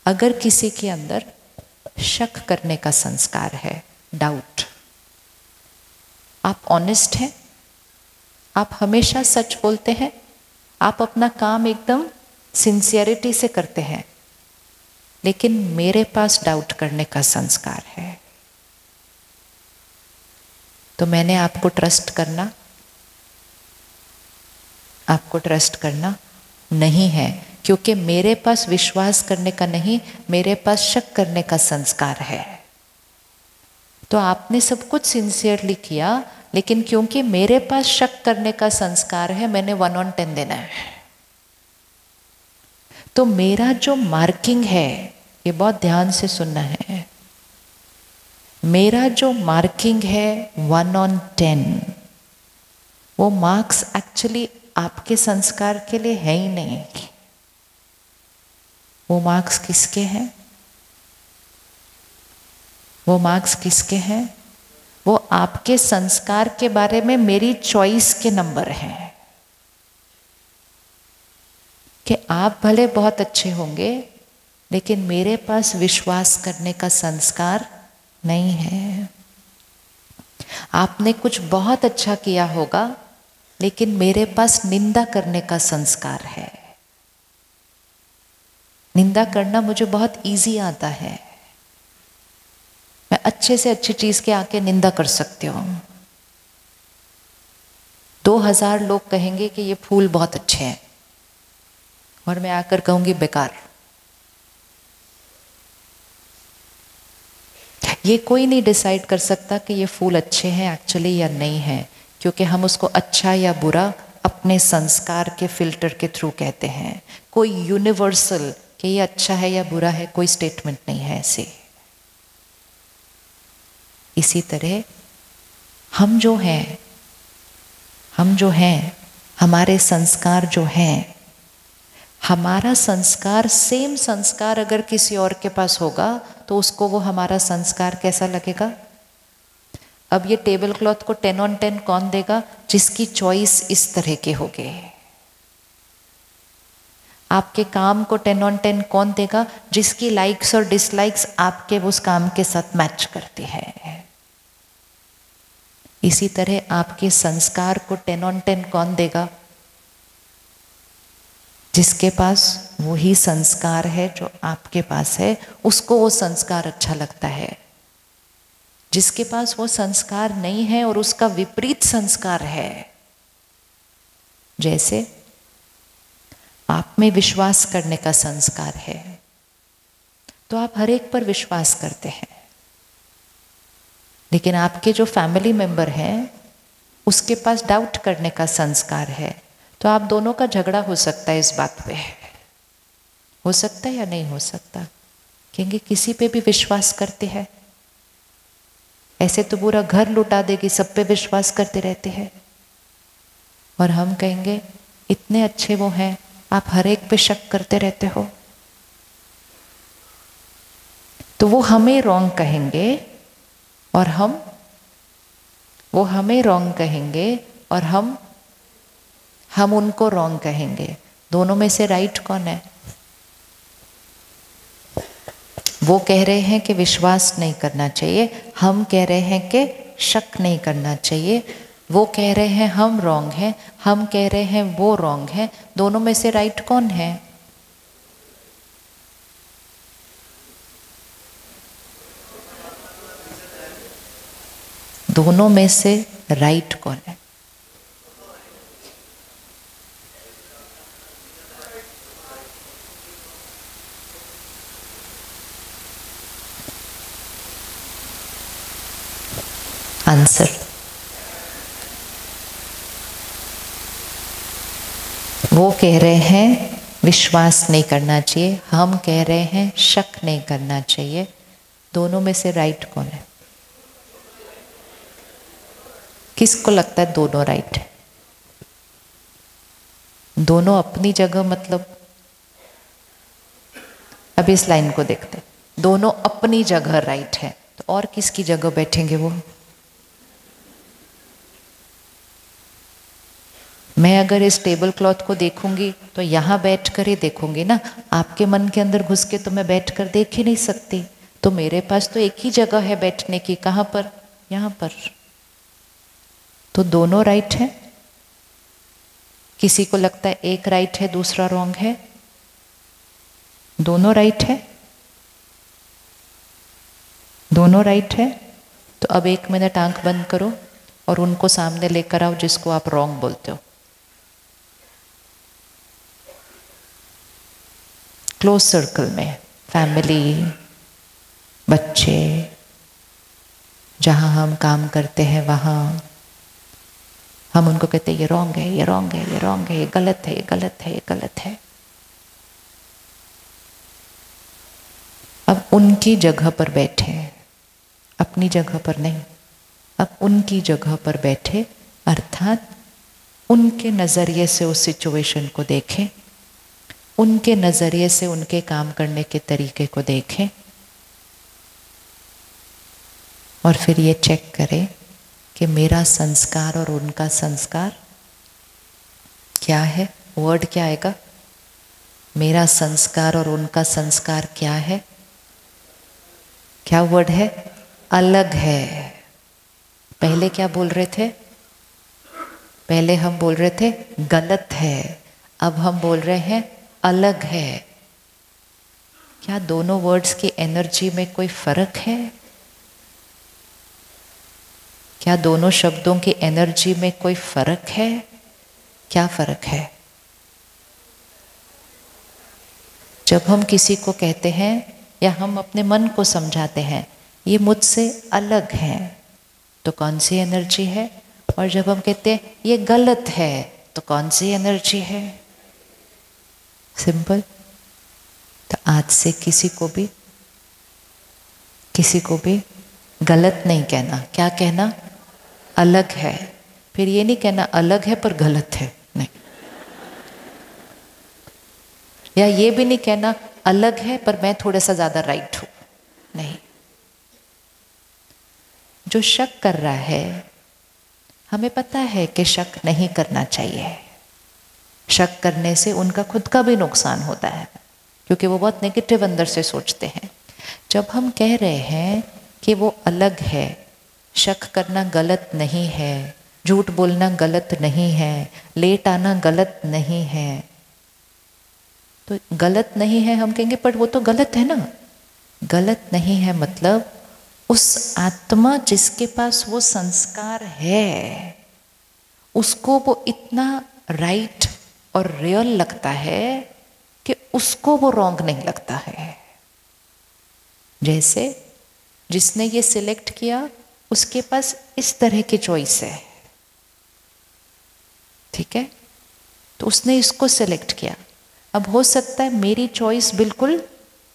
अगर किसी के अंदर शक करने का संस्कार है, डाउट, आप ऑनेस्ट हैं, आप हमेशा सच बोलते हैं, आप अपना काम एकदम सिंसियरिटी से करते हैं, लेकिन मेरे पास डाउट करने का संस्कार है, तो मैंने आपको ट्रस्ट करना नहीं है, क्योंकि मेरे पास विश्वास करने का नहीं, मेरे पास शक करने का संस्कार है। तो आपने सब कुछ सिंसियरली किया, लेकिन क्योंकि मेरे पास शक करने का संस्कार है, मैंने 1 on 10 देना है। तो मेरा जो मार्किंग है, ये बहुत ध्यान से सुनना है, मेरा जो मार्किंग है 1 on 10, वो मार्क्स एक्चुअली आपके संस्कार के लिए है ही नहीं। वो मार्क्स किसके हैं? वो आपके संस्कार के बारे में मेरी चॉइस के नंबर हैं, कि आप भले बहुत अच्छे होंगे, लेकिन मेरे पास विश्वास करने का संस्कार नहीं है। आपने कुछ बहुत अच्छा किया होगा, लेकिन मेरे पास निंदा करने का संस्कार है। निंदा करना मुझे बहुत इजी आता है, मैं अच्छे से अच्छी चीज के आके निंदा कर सकती हूँ। 2000 लोग कहेंगे कि ये फूल बहुत अच्छे हैं, और मैं आकर कहूंगी बेकार। ये कोई नहीं डिसाइड कर सकता कि ये फूल अच्छे हैं एक्चुअली या नहीं है, क्योंकि हम उसको अच्छा या बुरा अपने संस्कार के फिल्टर के थ्रू कहते हैं। कोई यूनिवर्सल कि ये अच्छा है या बुरा है, कोई स्टेटमेंट नहीं है ऐसे। इसी तरह हम जो हैं, हमारे संस्कार जो हैं, हमारा संस्कार, सेम संस्कार अगर किसी और के पास होगा तो उसको वो हमारा संस्कार कैसा लगेगा? अब ये टेबल क्लॉथ को 10 on 10 कौन देगा? जिसकी चॉइस इस तरह के होगे। आपके काम को 10 on 10 कौन देगा? जिसकी लाइक्स और डिसलाइक्स आपके उस काम के साथ मैच करती है। इसी तरह आपके संस्कार को 10 on 10 कौन देगा? जिसके पास वही संस्कार है जो आपके पास है, उसको वो संस्कार अच्छा लगता है। जिसके पास वो संस्कार नहीं है और उसका विपरीत संस्कार है, जैसे आप में विश्वास करने का संस्कार है, तो आप हर एक पर विश्वास करते हैं, लेकिन आपके जो फैमिली मेंबर हैं उसके पास डाउट करने का संस्कार है, तो आप दोनों का झगड़ा हो सकता है। इस बात पे हो सकता है या नहीं हो सकता? कहेंगे किसी पे भी विश्वास करते हैं, ऐसे तो पूरा घर लुटा देगी, सब पे विश्वास करते रहते हैं। और हम कहेंगे इतने अच्छे वो हैं, आप हर एक पे शक करते रहते हो। तो वो हमें रॉन्ग कहेंगे और वो हमें रॉन्ग कहेंगे और हम उनको रॉन्ग कहेंगे। दोनों में से राइट कौन है? वो कह रहे हैं कि विश्वास नहीं करना चाहिए, हम कह रहे हैं कि शक नहीं करना चाहिए। वो कह रहे हैं हम रॉन्ग हैं, हम कह रहे हैं वो रॉन्ग है। दोनों में से राइट कौन है? दोनों में से राइट कौन है? आंसर वो कह रहे हैं विश्वास नहीं करना चाहिए, हम कह रहे हैं शक नहीं करना चाहिए। दोनों में से राइट कौन है? किसको लगता है दोनों राइट है? दोनों अपनी जगह, मतलब अब इस लाइन को देखते, दोनों अपनी जगह राइट है, तो और किसकी जगह बैठेंगे वो? मैं अगर इस टेबल क्लॉथ को देखूंगी तो यहाँ बैठ कर ही देखूंगी ना, आपके मन के अंदर घुस के तो मैं बैठ कर देख ही नहीं सकती। तो मेरे पास तो एक ही जगह है बैठने की, कहाँ पर? यहाँ पर। तो दोनों राइट है। किसी को लगता है एक राइट है दूसरा रॉन्ग है? दोनों राइट है, दोनों राइट है। तो अब 1 मिनट आंख बंद करो और उनको सामने लेकर आओ जिसको आप रॉन्ग बोलते हो। क्लोज सर्कल में, फैमिली, बच्चे, जहाँ हम काम करते हैं वहाँ हम उनको कहते हैं ये रॉन्ग है, ये रॉन्ग है, ये रॉन्ग है, ये गलत है, ये गलत है, ये गलत है। अब उनकी जगह पर बैठे, अपनी जगह पर नहीं, अब उनकी जगह पर बैठे, अर्थात उनके नज़रिए से उस सिचुएशन को देखें, उनके नज़रिए से उनके काम करने के तरीके को देखें और फिर ये चेक करें कि मेरा संस्कार और उनका संस्कार क्या है। वर्ड क्या आएगा? मेरा संस्कार और उनका संस्कार क्या है? क्या वर्ड है? अलग है। पहले क्या बोल रहे थे? पहले हम बोल रहे थे गलत है, अब हम बोल रहे हैं अलग है। क्या दोनों वर्ड्स की एनर्जी में कोई फर्क है? क्या दोनों शब्दों की एनर्जी में कोई फर्क है? क्या फर्क है? जब हम किसी को कहते हैं या हम अपने मन को समझाते हैं ये मुझसे अलग है, तो कौन सी एनर्जी है? और जब हम कहते हैं ये गलत है, तो कौन सी एनर्जी है? सिंपल। तो आज से किसी को भी गलत नहीं कहना। क्या कहना? अलग है। फिर ये नहीं कहना अलग है पर गलत है, नहीं। या ये भी नहीं कहना अलग है पर मैं थोड़ा सा ज्यादा राइट हूं, नहीं। जो शक कर रहा है, हमें पता है कि शक नहीं करना चाहिए। शक करने से उनका खुद का भी नुकसान होता है, क्योंकि वो बहुत नेगेटिव अंदर से सोचते हैं। जब हम कह रहे हैं कि वो अलग है, शक करना गलत नहीं है, झूठ बोलना गलत नहीं है, लेट आना गलत नहीं है, तो गलत नहीं है हम कहेंगे पर वो तो गलत है ना। गलत नहीं है मतलब उस आत्मा जिसके पास वो संस्कार है उसको वो इतना राइट और रियल लगता है कि उसको वो रॉन्ग नहीं लगता है। जैसे जिसने ये सिलेक्ट किया उसके पास इस तरह की चॉइस है, ठीक है, तो उसने इसको सिलेक्ट किया। अब हो सकता है मेरी चॉइस बिल्कुल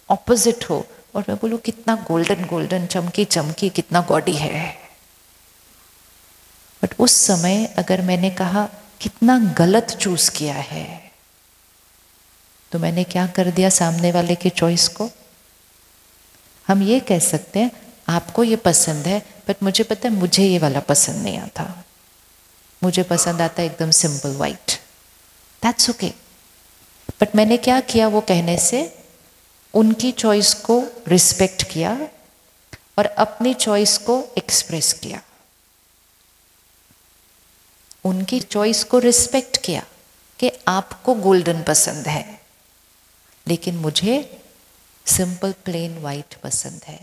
ऑपोजिट हो और मैं बोलूँ कितना गोल्डन गोल्डन, चमकी चमकी, कितना गॉडी है। बट उस समय अगर मैंने कहा कितना गलत चूज किया है, तो मैंने क्या कर दिया सामने वाले की चॉइस को। हम ये कह सकते हैं आपको ये पसंद है बट मुझे पता है मुझे ये वाला पसंद नहीं आता, मुझे पसंद आता है एकदम simple white. That's okay. But मैंने क्या किया वो कहने से, उनकी चॉइस को रिस्पेक्ट किया और अपनी चॉइस को एक्सप्रेस किया। उनकी चॉइस को रिस्पेक्ट किया कि आपको गोल्डन पसंद है लेकिन मुझे सिंपल प्लेन वाइट पसंद है।